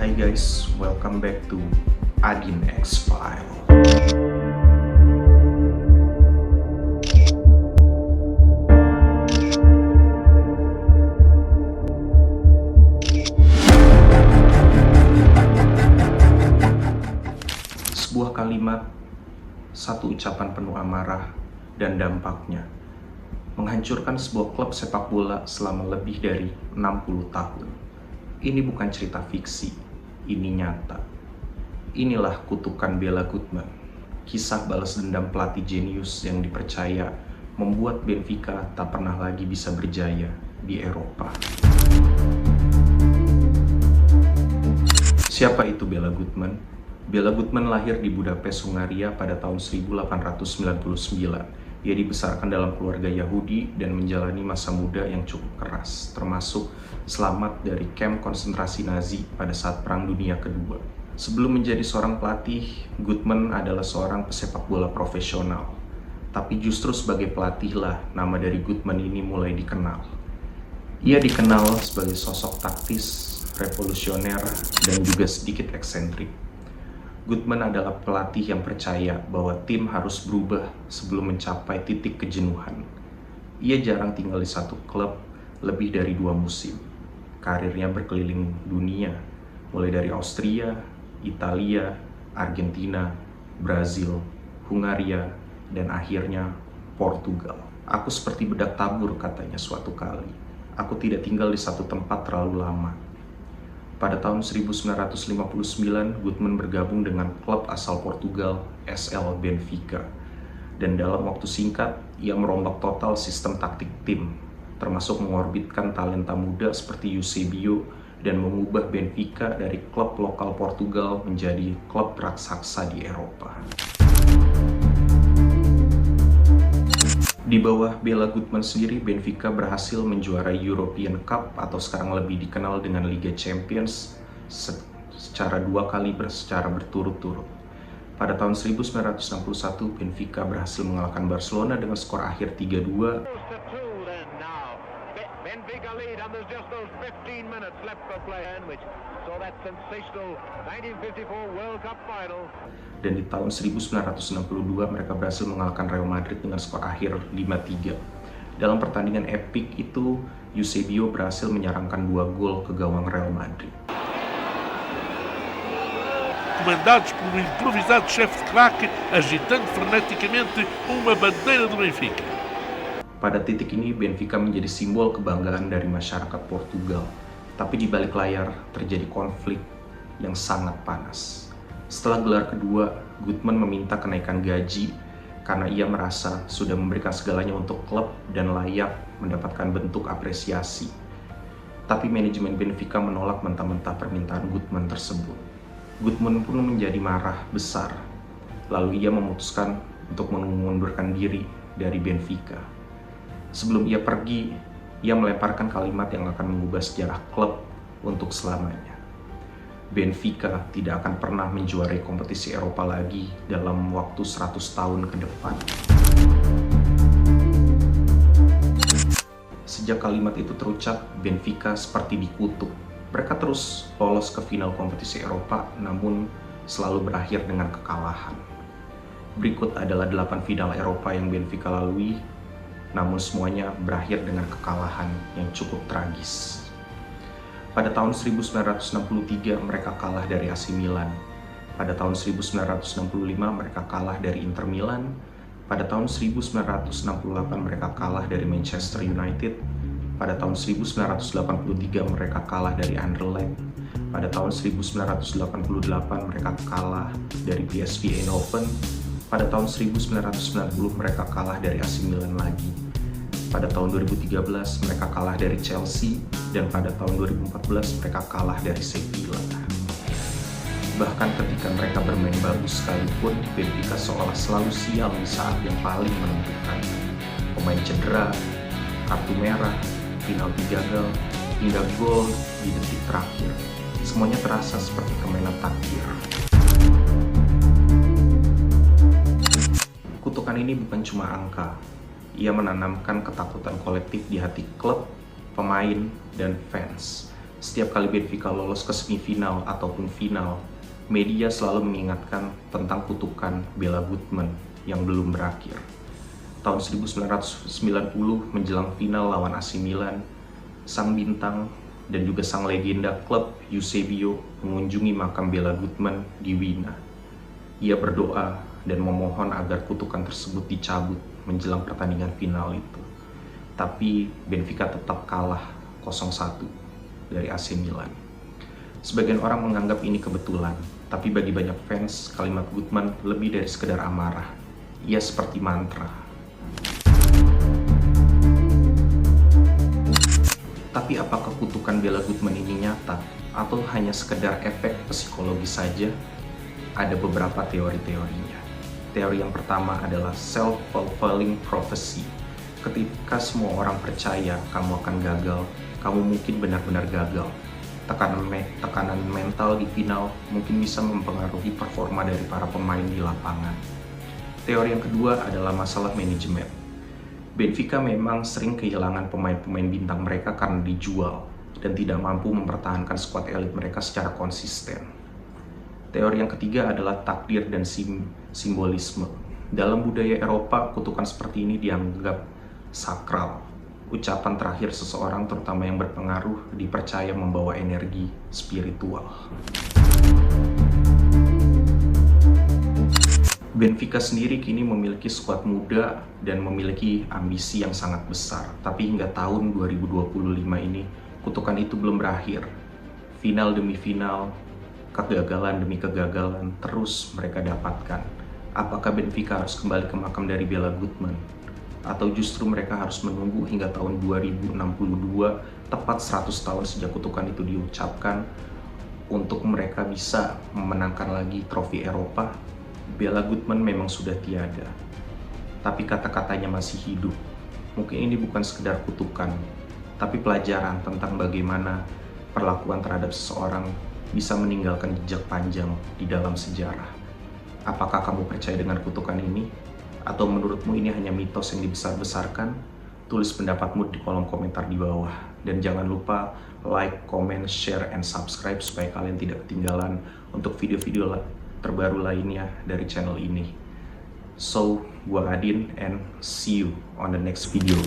Hai guys, welcome back to Adin X File. Sebuah kalimat, satu ucapan penuh amarah dan dampaknya menghancurkan sebuah klub sepak bola selama lebih dari 60 tahun. Ini bukan cerita fiksi, ini nyata. Inilah kutukan Bela Goodman, kisah balas dendam pelatih jenius yang dipercaya membuat Benfica tak pernah lagi bisa berjaya di Eropa. Siapa itu Bela Goodman? Bela Goodman lahir di Budapest, Hungaria pada tahun 1899. Ia dibesarkan dalam keluarga Yahudi dan menjalani masa muda yang cukup keras, termasuk selamat dari kamp konsentrasi Nazi pada saat Perang Dunia Kedua. Sebelum menjadi seorang pelatih, Goodman adalah seorang pesepak bola profesional. Tapi justru sebagai pelatihlah nama dari Goodman ini mulai dikenal. Ia dikenal sebagai sosok taktis, revolusioner, dan juga sedikit eksentrik. Goodman adalah pelatih yang percaya bahwa tim harus berubah sebelum mencapai titik kejenuhan. Ia jarang tinggal di satu klub lebih dari 2 musim. Karirnya berkeliling dunia, mulai dari Austria, Italia, Argentina, Brazil, Hungaria, dan akhirnya Portugal. Aku seperti bedak tabur, katanya suatu kali. Aku tidak tinggal di satu tempat terlalu lama. Pada tahun 1959, Goodman bergabung dengan klub asal Portugal, SL Benfica. Dan dalam waktu singkat, ia merombak total sistem taktik tim, termasuk mengorbitkan talenta muda seperti Eusebio dan mengubah Benfica dari klub lokal Portugal menjadi klub raksasa di Eropa. Di bawah Bela Goodman sendiri, Benfica berhasil menjuarai European Cup atau sekarang lebih dikenal dengan Liga Champions secara 2 kali secara berturut-turut. Pada tahun 1961, Benfica berhasil mengalahkan Barcelona dengan skor akhir 3-2. Benfica lead and there's just those 15 minutes left for play which saw that sensational 1954 World Cup final. Dan di tahun 1962 mereka berhasil mengalahkan Real Madrid dengan skor akhir 5-3. Dalam pertandingan epik itu, Eusebio berhasil menyarankan 2 gol ke gawang Real Madrid. Comandados por um improvisado chefe de claque, agitando freneticamente uma bandeira do Benfica. Pada titik ini, Benfica menjadi simbol kebanggaan dari masyarakat Portugal. Tapi di balik layar terjadi konflik yang sangat panas. Setelah gelar kedua, Goodman meminta kenaikan gaji karena ia merasa sudah memberikan segalanya untuk klub dan layak mendapatkan bentuk apresiasi. Tapi manajemen Benfica menolak mentah-mentah permintaan Goodman tersebut. Goodman pun menjadi marah besar. Lalu ia memutuskan untuk mengundurkan diri dari Benfica. Sebelum ia pergi, ia melemparkan kalimat yang akan mengubah sejarah klub untuk selamanya. Benfica tidak akan pernah menjuarai kompetisi Eropa lagi dalam waktu 100 tahun ke depan. Sejak kalimat itu terucap, Benfica seperti dikutuk. Mereka terus lolos ke final kompetisi Eropa, namun selalu berakhir dengan kekalahan. Berikut adalah 8 final Eropa yang Benfica lalui, namun semuanya berakhir dengan kekalahan yang cukup tragis. Pada tahun 1963 mereka kalah dari AC Milan. Pada tahun 1965 mereka kalah dari Inter Milan. Pada tahun 1968 mereka kalah dari Manchester United. Pada tahun 1983 mereka kalah dari Anderlecht. Pada tahun 1988 mereka kalah dari PSV Eindhoven. Pada tahun 1990 mereka kalah dari AC Milan lagi. Pada tahun 2013 mereka kalah dari Chelsea, dan pada tahun 2014 mereka kalah dari Sevilla. Bahkan ketika mereka bermain bagus sekalipun, Benfica seolah selalu sial di saat yang paling menentukan. Pemain cedera, kartu merah, penalti gagal, hingga gol di detik terakhir. Semuanya terasa seperti permainan takdir. Kutukan ini bukan cuma angka. Ia menanamkan ketakutan kolektif di hati klub, pemain, dan fans. Setiap kali Benfica lolos ke semifinal ataupun final, media selalu mengingatkan tentang kutukan Bela Gutmann yang belum berakhir. Tahun 1990 menjelang final lawan AC Milan, sang bintang dan juga sang legenda klub Eusebio mengunjungi makam Bela Gutmann di Wina. Ia berdoa dan memohon agar kutukan tersebut dicabut menjelang pertandingan final itu. Tapi Benfica tetap kalah 0-1 dari AC Milan. Sebagian orang menganggap ini kebetulan, tapi bagi banyak fans, kalimat Gutmann lebih dari sekedar amarah. Ia seperti mantra. Tapi apakah kutukan Bela Gutmann ini nyata atau hanya sekedar efek psikologis saja? Ada beberapa teori-teorinya. Teori yang pertama adalah self-fulfilling prophecy. Ketika semua orang percaya kamu akan gagal, kamu mungkin benar-benar gagal. Tekanan mental di final mungkin bisa mempengaruhi performa dari para pemain di lapangan. Teori yang kedua adalah masalah manajemen. Benfica memang sering kehilangan pemain-pemain bintang mereka karena dijual dan tidak mampu mempertahankan skuad elit mereka secara konsisten. Teori yang ketiga adalah takdir dan simbolisme. Dalam budaya Eropa, kutukan seperti ini dianggap sakral. Ucapan terakhir seseorang, terutama yang berpengaruh, dipercaya membawa energi spiritual. Benfica sendiri kini memiliki skuad muda dan memiliki ambisi yang sangat besar. Tapi hingga tahun 2025 ini, kutukan itu belum berakhir. Final demi final, kegagalan demi kegagalan terus mereka dapatkan. Apakah Benfica harus kembali ke makam dari Bela Gutmann? Atau justru mereka harus menunggu hingga tahun 2062, tepat 100 tahun sejak kutukan itu diucapkan, untuk mereka bisa memenangkan lagi trofi Eropa? Bela Gutmann memang sudah tiada, tapi kata-katanya masih hidup. Mungkin ini bukan sekedar kutukan, tapi pelajaran tentang bagaimana perlakuan terhadap seseorang bisa meninggalkan jejak panjang di dalam sejarah. Apakah kamu percaya dengan kutukan ini? Atau menurutmu ini hanya mitos yang dibesar-besarkan? Tulis pendapatmu di kolom komentar di bawah. Dan jangan lupa like, comment, share, and subscribe supaya kalian tidak ketinggalan untuk video-video terbaru lainnya dari channel ini. So, gua Adin and see you on the next video.